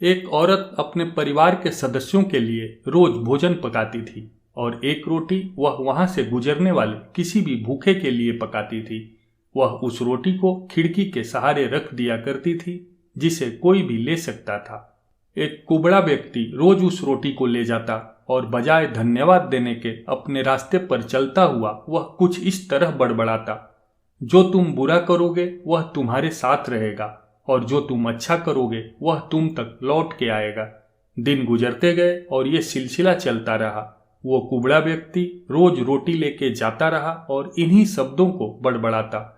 एक औरत अपने परिवार के सदस्यों के लिए रोज भोजन पकाती थी और एक रोटी वह वहां से गुजरने वाले किसी भी भूखे के लिए पकाती थी। वह उस रोटी को खिड़की के सहारे रख दिया करती थी जिसे कोई भी ले सकता था। एक कुबड़ा व्यक्ति रोज उस रोटी को ले जाता और बजाय धन्यवाद देने के अपने रास्ते पर चलता हुआ वह कुछ इस तरह बड़बड़ाता, जो तुम बुरा करोगे वह तुम्हारे साथ रहेगा और जो तुम अच्छा करोगे वह तुम तक लौट के आएगा। दिन गुजरते गए और ये सिलसिला चलता रहा। वो कुबड़ा व्यक्ति रोज रोटी लेके जाता रहा और इन्हीं शब्दों को बड़बड़ाता,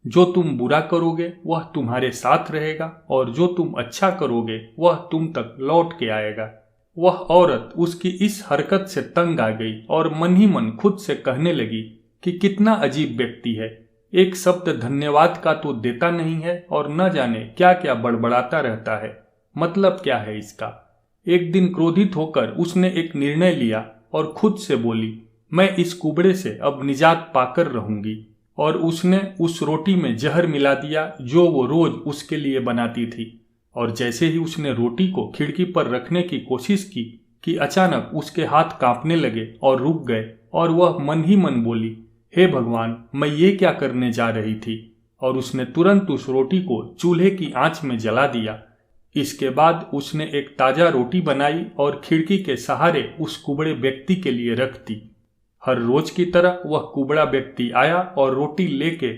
जो तुम बुरा करोगे वह तुम्हारे साथ रहेगा और जो तुम अच्छा करोगे वह तुम तक लौट के आएगा। वह औरत उसकी इस हरकत से तंग आ गई और मन ही मन खुद से कहने लगी कि कितना अजीब व्यक्ति है, एक शब्द धन्यवाद का तो देता नहीं है और न जाने क्या क्या बड़बड़ाता रहता है, मतलब क्या है इसका। एक दिन क्रोधित होकर उसने एक निर्णय लिया और खुद से बोली, मैं इस कुबड़े से अब निजात पाकर रहूंगी। और उसने उस रोटी में जहर मिला दिया जो वो रोज उसके लिए बनाती थी। और जैसे ही उसने रोटी को खिड़की पर रखने की कोशिश की कि अचानक उसके हाथ कांपने लगे और रुक गए और वह मन ही मन बोली, हे भगवान, मैं ये क्या करने जा रही थी। और उसने तुरंत उस रोटी को चूल्हे की आंच में जला दिया। इसके बाद उसने एक ताजा रोटी बनाई और खिड़की के सहारे उस कुबड़े व्यक्ति के लिए रख दी। हर रोज की तरह वह कुबड़ा व्यक्ति आया और रोटी लेके,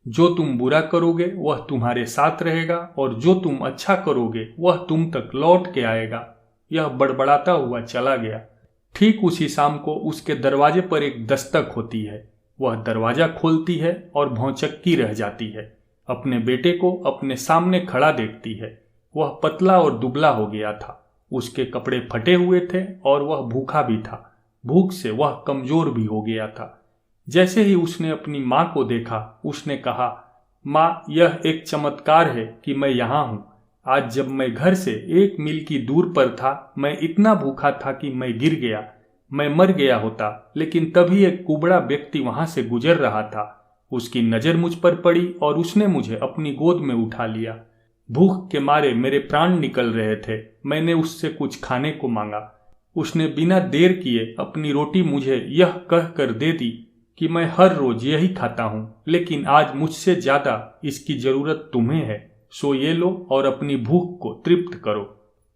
जो तुम बुरा करोगे वह तुम्हारे साथ रहेगा और जो तुम अच्छा करोगे वह तुम तक लौट के आएगा, यह बड़बड़ाता हुआ चला गया। ठीक उसी शाम को उसके दरवाजे पर एक दस्तक होती है। वह दरवाजा खोलती है और भौंचक्की रह जाती है। अपने बेटे को अपने सामने खड़ा देखती है। वह पतला और दुबला हो गया था, उसके कपड़े फटे हुए थे और वह भूखा भी था। भूख से वह कमजोर भी हो गया था। जैसे ही उसने अपनी माँ को देखा, उसने कहा, माँ, यह एक चमत्कार है कि मैं यहाँ हूँ। आज जब मैं घर से 1 मील की दूर पर था, मैं इतना भूखा था कि मैं गिर गया, मैं मर गया होता, लेकिन तभी एक कुबड़ा व्यक्ति वहां से गुजर रहा था। उसकी नजर मुझ पर पड़ी और उसने मुझे अपनी गोद में उठा लिया। भूख के मारे मेरे प्राण निकल रहे थे। मैंने उससे कुछ खाने को मांगा। उसने बिना देर किए अपनी रोटी मुझे यह कहकर दे दी कि मैं हर रोज यही खाता हूँ, लेकिन आज मुझसे ज्यादा इसकी जरूरत तुम्हें है, सो ये लो और अपनी भूख को तृप्त करो।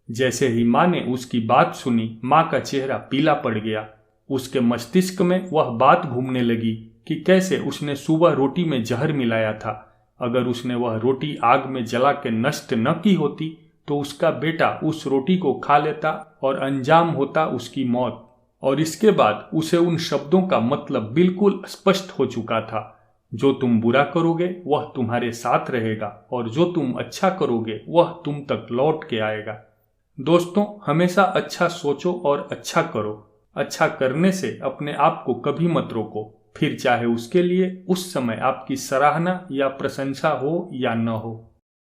जैसे ही माँ ने उसकी बात सुनी, माँ का चेहरा पीला पड़ गया। उसके मस्तिष्क में वह बात घूमने लगी कि कैसे उसने सुबह रोटी में जहर मिलाया था। अगर उसने वह रोटी आग में जला के नष्ट न की होती तो उसका बेटा उस रोटी को खा लेता और अंजाम होता उसकी मौत। और इसके बाद उसे उन शब्दों का मतलब बिल्कुल स्पष्ट हो चुका था, जो तुम बुरा करोगे वह तुम्हारे साथ रहेगा और जो तुम अच्छा करोगे वह तुम तक लौट के आएगा। दोस्तों, हमेशा अच्छा सोचो और अच्छा करो। अच्छा करने से अपने आप को कभी मत रोको, फिर चाहे उसके लिए उस समय आपकी सराहना या प्रशंसा हो या न हो।